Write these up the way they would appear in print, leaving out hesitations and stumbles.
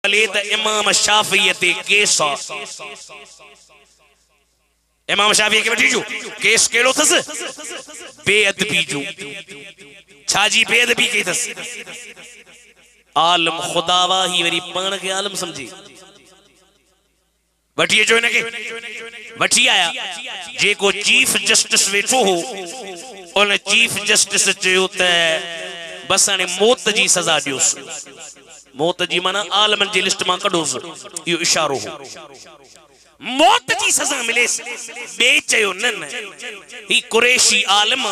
हले त इमाम शाफी ते केस इमाम शाफी के वठी जो केस केड़ो थस बेअदबी जो छाजी बेअदबी कई थस आलम खुदावा ही वरी पान के आलम समझी वठी जो इनके वठी आया जेको चीफ जस्टिस वेठो हो उन चीफ जस्टिस चयो त बस हाणे मौत जी सजा दियोस मौत जी माना आलमन जी लिस्ट मां कढोस यो इशारो हो मौत जी सजा मिले बे चयो न ही कुरैशी आलम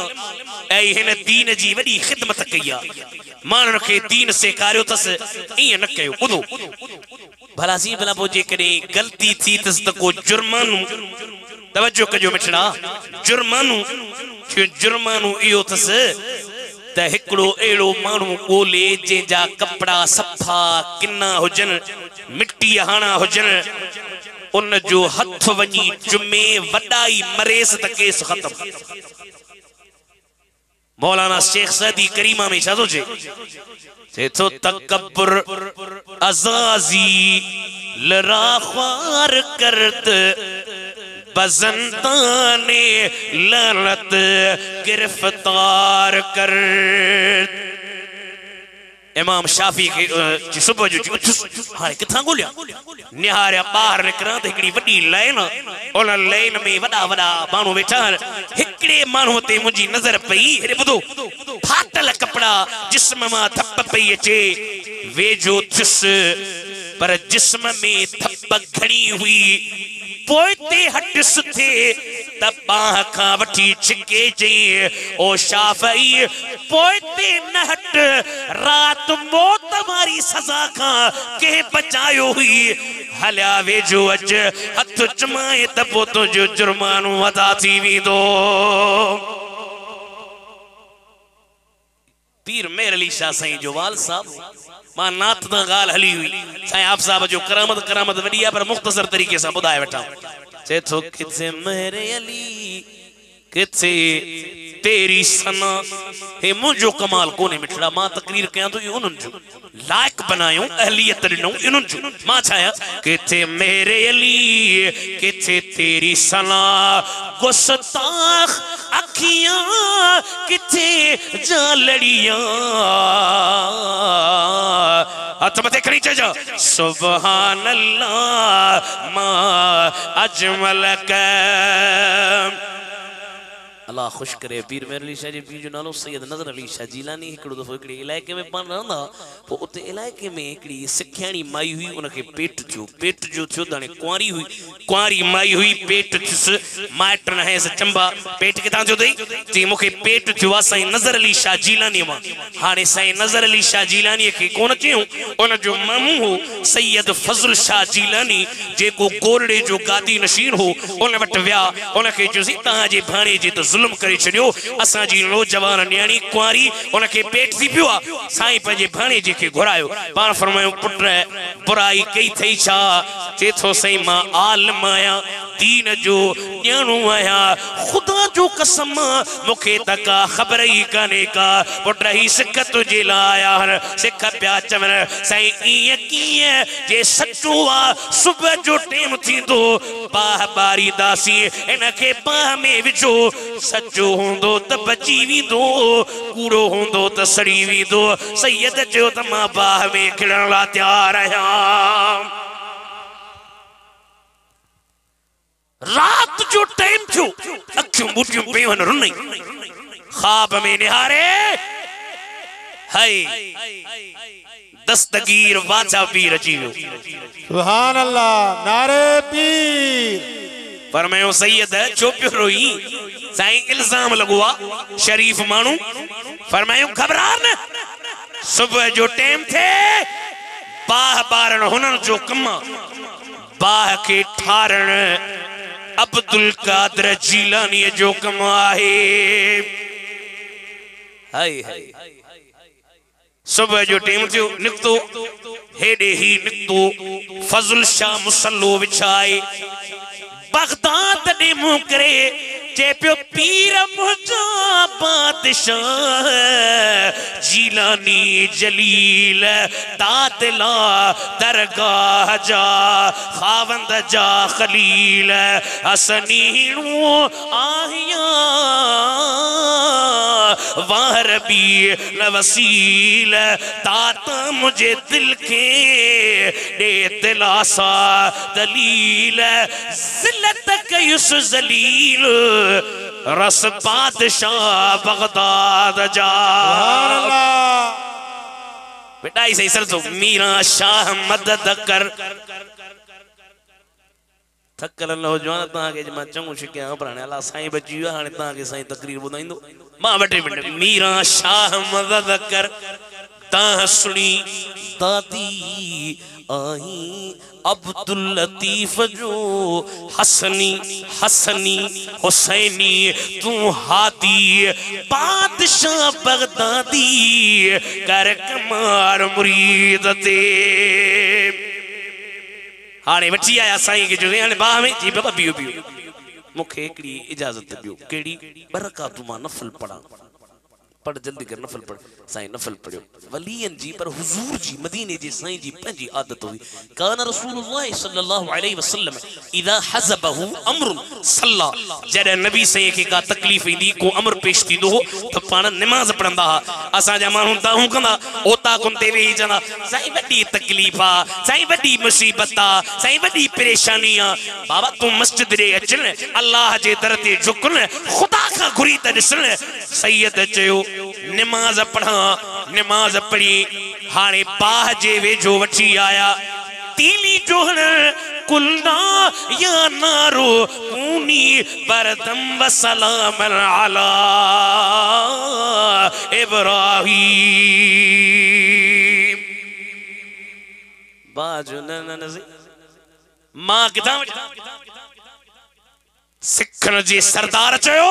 ऐ हिन दीन जी वडी खिदमत कई मानन के दीन सेखारियो तस इए न कयो बुधो भला सी भला पो जे करे गलती थी तस त को जुर्मानो तवज्जो कजो मिठड़ा जुर्मानो इयो तस त हिकड़ो एड़ो मानू बोले जे जा कपड़ा सफा किन्ना हुजन मिट्टी हाना हुजन उन जो हथ वनी जुमे वडाई मरेस त केस खत्म मौलाना शेख सदी करीमा में छा चे तो तकब्बुर अज़ाज़ी लरा ख्वार करत बजंताने लनत गिरफ्तार कर इमाम शाफी के सुबह जो हाणे किथां गोलिया निहारिया बाहर निकरा त हिकड़ी वडी लाइन उन लाइन में वडा वडा मानू वेठा हिकड़े मानू ते मुजी नजर पई हेरे बुधो फाटल कपड़ा जिस्म मां थप पई अचे वेझो थिस पर जिस्म में थप घणी हुई पोइते हटस थे त बाह खां वठी छिके चई ओ शाफई पोइते न हट रात मौत वारी सजा खां के बचायो हुई हल्या वेझो अच हथ चुमाए त पो तुंहिंजो जुर्मानो अदा थी वेंदो पीर मेहर अली शाह साईं जो वाल साहब मां नात ता गाल हली हुई साईं आप साहब जो करामत वडी है पर मुख्तसर तरीके से बुधाए वठा चे तो किथे मेहर अली किथे तेरी सना हे मुझो कमाल कोने मिठड़ा मां तकरीर कया तो उन जो लायक बनायो अहलियत दिनो इन जो मां छाया किथे मेरे अली किथे तेरी सना गुस्ताख अखियां किथे जालड़ियां हाथ मथे खड़ी जा सुभान अल्लाह मा अजमल का अल्लाह खुश करे पीर मेहर अली शाह जी पीर जो नालो सैयद नजर अली शाह जीलानी हिकड़ो दफो हिकड़े इलाके में पान रहंदा पो उते इलाके में हिकड़ी सिखयाणी माई हुई उनके पेट जो थियो दाने कुंवारी माई हुई पेट थिस माइट न है चंबा पेट कितां जो दई जी मुखे पेट थियो साईं नजर अली शाह जीलानी मा हाने साईं नजर अली शाह जीलानी के कोन चयो उन जो मामू हो सैयद फजल शाह जीलानी जेको गोरड़े जो गादी नशीन हो उन वट व्या उनके जो ता जे भाणे जे तो जुल्म करे छड़ियो असा जी नौजवान न्याणी कुंवारी उनके पेट थी पियो साईं पंजे भाणे जे के घुरायो पान फरमायो पुट बुराई कई थई छा चेथो सही मां आलम आया दीन जो न्याणो आया खुदा जो कसम मुखे तका खबर ही काने का पुट ही सिख तुझे लाया सिख प्या चवन सही ई कीए जे सच्चो आ सुबह जो टेम थींदो बाह बारी दासी इनके बाह में विझो सच्चो होंदो त बची वेंदो कूड़ो होंदो त सड़ी वेंदो सैयद चयो त मां बाह में खिलण ला तैयार आहियां रात जो टाइम थियो अखियों मुठियों पेवन रुनई ख्वाब में निहारे हाय दस्तगीर वाचा पीर अची वियो सुभान अल्लाह नारे पीर फरमायो सैयद छो पियो रोई साईं इल्जाम लगवा शरीफ मानू फरमायो घबरा न सुबह जो टाइम थे बाह बारन हुनन जो कम बाह के ठारण अब्दुल कादर जीलानी जो कम आहे हाय हाय सुबह जो टाइम थियो निकतो हेडे ही निकतो फजल शाह मुसल्लो विछाए बगदाद दे मुंह करे चे पियो पीर मुझा बादशाह जीलानी जलील दादला दरगाह जा खावंद जा खलील असनीणू आहिया वार भी नवसील ताता मुझे दिल के दे दिलासा दलील जिल्लत कयुस जलील रस बादशाह बगदाद जा बेटा इसे सरसो मीरा शाह मदद कर थकल न हो जवान ताके ज मां चंगु शिकिया पराने अल्लाह साईं बची वियो हाने ताके साईं तकरीर बुधाइंदो मां वटे मिनट मीरा शाह मदद कर ता सुनी दादी आई अब्दुल लतीफ जो हसनी हसनी हुसैनी तू हादी बादशाह बगदादी कर कमार मुरीद ते हाने वठी आया साईं के जो हाने बाह में जी बाबा बियो बियो मुखे एकड़ी इजाजत दियो केड़ी बरकातु मां नफल पढ़ा पढ़ जल्दी कर नफल पढ़ साईं नफल पढ़ियो वलियन जी पर हुजूर जी मदीने जी साईं जी पंजी आदत हुई कान रसूलुल्लाह सल्लल्लाहु अलैहि वसल्लम इदा हज़बहु अम्र सल्ला जरे नबी साईं के का तकलीफ इंदी को अमर पेश थींदो तो पाण नमाज पढ़ंदा असा जा मानू ताहू कंदा ओता कुन ते वेही जंदा साईं वडी तकलीफ आ साईं वडी मुसीबत आ साईं वडी परेशानी आ बाबा तू मस्जिद रे अचन अल्लाह जे दर ते झुकन खुदा का घुरी त दिसन सैयद चयो नमाज पढ़ा नमाज पढ़ी हाने बाह जे वेझो वठी आया तीली जोहन कुलना या नारो कूनी बरदम व सलाम अला इब्राहिम बाजो न मां किथा सिखन जे सरदार चयो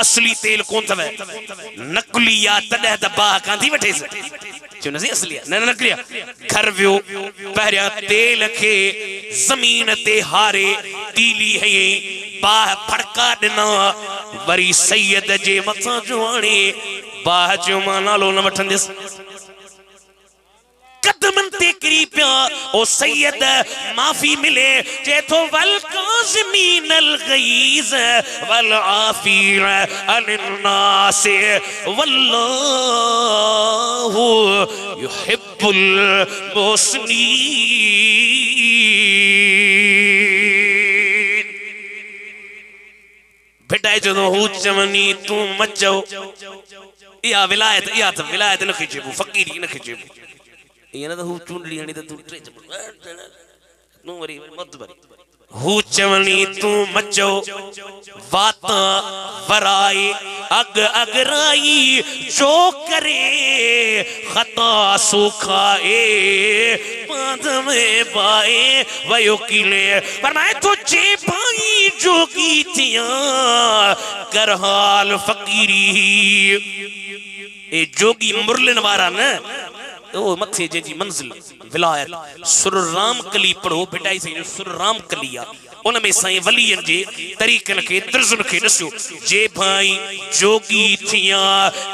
असली तेल कौन थवे नकली या तडह द बाह कांधी वठे जो नसी असली न नकलिया घर वियो पहरिया तेल के जमीन ते हारे तीली है बाह फड़का दिना वरी सैयद जे मथा जुआणे बाह जो नालो न वठंदिस कदमन ते करी पिया ओ सैयद माफी मिले जे तो वल काज़िमीन अल गईज़ वल आफीन अनिन नास वल्लाहु युहिब्बुल मुहसिनीन बेटा जो हु चवनी तू मचो या विलायत न खिचेबू फकीरी न खिचेबू ये ना तो हु चुंडली हनी तो तू ट्रे नु वरी मत वरी हु चवनी तू मचो वाता वराई अग अगराई जो करे खता सुखाए पाद में पाए वयो किले पर मैं तो जे भाई जोगी थिया कर हाल फकीरी ए जोगी मुरलन वारा न ओ मथे जी मंजिल विलायत सुरराम कली पढ़ो बेटाई से सुरराम कलिया उन में साईं वलियन जे तरीकन के तर्जुन के दसो जे भाई जोगी थिया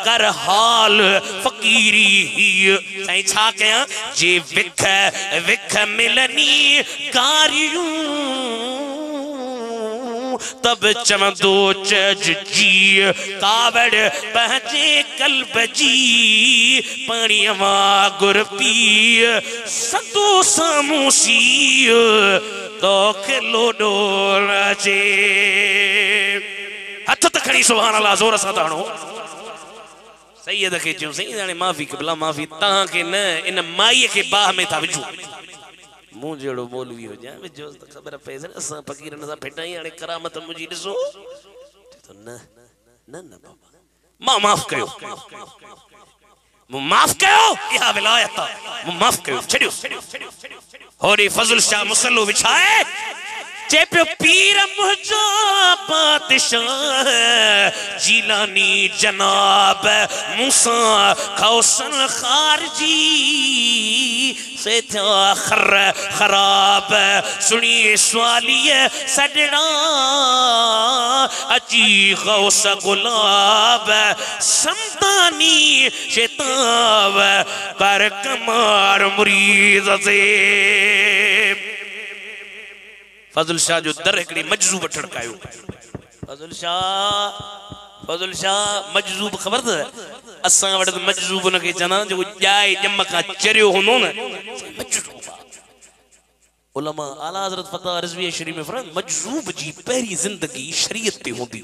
कर हाल फकीरी साईं छा कया जे विख विख मिलनी कारियूं तब चमदो चज जी कावड़ पहचे कल्ब जी पानी वा गुर पी सतो सामूसी तो खिलो डोल जे हथ तखणी सुभान अल्लाह जोर सा ताणो सैयद के जो सही जाने माफी कबला माफी ता के न इन माई के बाह में था विजू मुंह जेड़ो मौलवी हो जाए जो खबर पैसे असा फकीर न भेटाई हाने करामत मुजी दिसो तो न न न बाबा मां माफ कयो माफ कयो या विलायत माफ कयो छडियो होरी फजल शाह मुसल्लो विछाए चे पे पीर मुझा बादशाह जीलानी जनाब मूसा कौसन खारजी से था खर खराब सुनिए सवालिए सजना अजी गौस गुलाब समतानी शेताब कर कमार मुरीद से फजल शाह जो दर हिकड़ी मजरूब ठड़कायो फजल शाह मजरूब ख़बर अथव असां वटि मजरूब उनखे चवंदा जो ॼाए ॼम खां चरियो हूंदो न मजरूब उलमा आला हज़रत फ़तह रिज़वी शरीफ़ में फरमाइनि मजरूब जी पहिरीं ज़िंदगी शरीयत ते हूंदी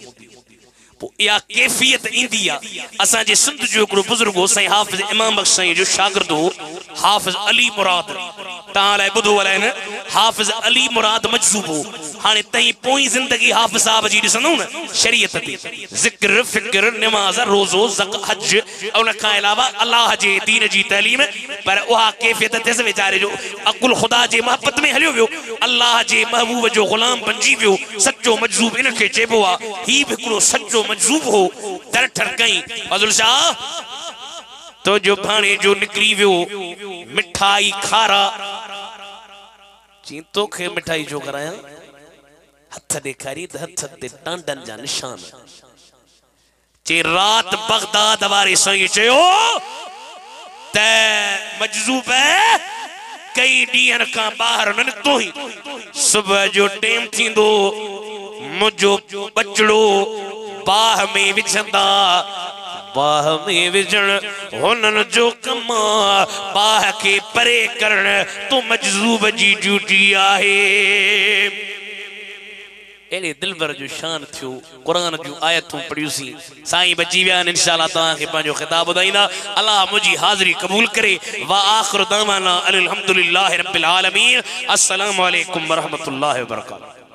पो इहा कैफियत ईंदी आहे असांजे सिंध जो हिकिड़ो बुज़ुर्ग हो साईं हाफ़िज़ इमाम बख़्श साईं जो शागिर्द हो हाफ़िज़ अली मुराद तव्हां लाइ ॿुधो अलाए हाफ़िज़ अली मुराद मजरूब हो हाणे तई पोई ज़िंदगी हाफ़िज़ साहब जी ॾिसंदो न शरीयत ते ज़िक्र फ़िक्र नमाज़ रोज़ो हज उन खां अलावा अल्लाह जे दीन जी तइलीम पर उहा कैफियत थियसि वीचारे जो अकुल ख़ुदा जे मोहब्बत में हलियो वियो अल्लाह जे महबूब जो ग़ुलाम बणिजी वियो सचो मजरूब इनखे चइबो आहे ही बि हिकिड़ो सचो मजरूब हो दर ठरकई फज़ल शाह तो जो भाणे जो निकरी वियो मिठाई खारा चीं तोखे मिठाई जो करायां हथ ॾेखारी त हथ ते टांडन जा निशान चे रात बगदाद वारे साईं चयो त मजरूब कई ॾींहंनि खां ॿाहिरि न निकितो ई सुबुह जो टाइम थींदो मुंहिंजो बचड़ो बाह में विझंदा बाह में विझण हुननि जो कम बाह के परे करण तो मजरूब जी ड्यूटी आहे एड़े दिलबर जो शान थियो कुरान जो आयतूं पढ़ियूंसीं साईं बची विया आहिनि इंशाअल्लाह तव्हांखे पंहिंजो ख़िताब ॿुधाईंदा अल्लाह मुंहिंजी हाज़िरी क़बूल करे वा आख़िर दावाना अनिल हम्दुलिल्लाहि रब्बिल आलमीन अस्सलामु अलैकुम व रहमतुल्लाहि व बरकातहू।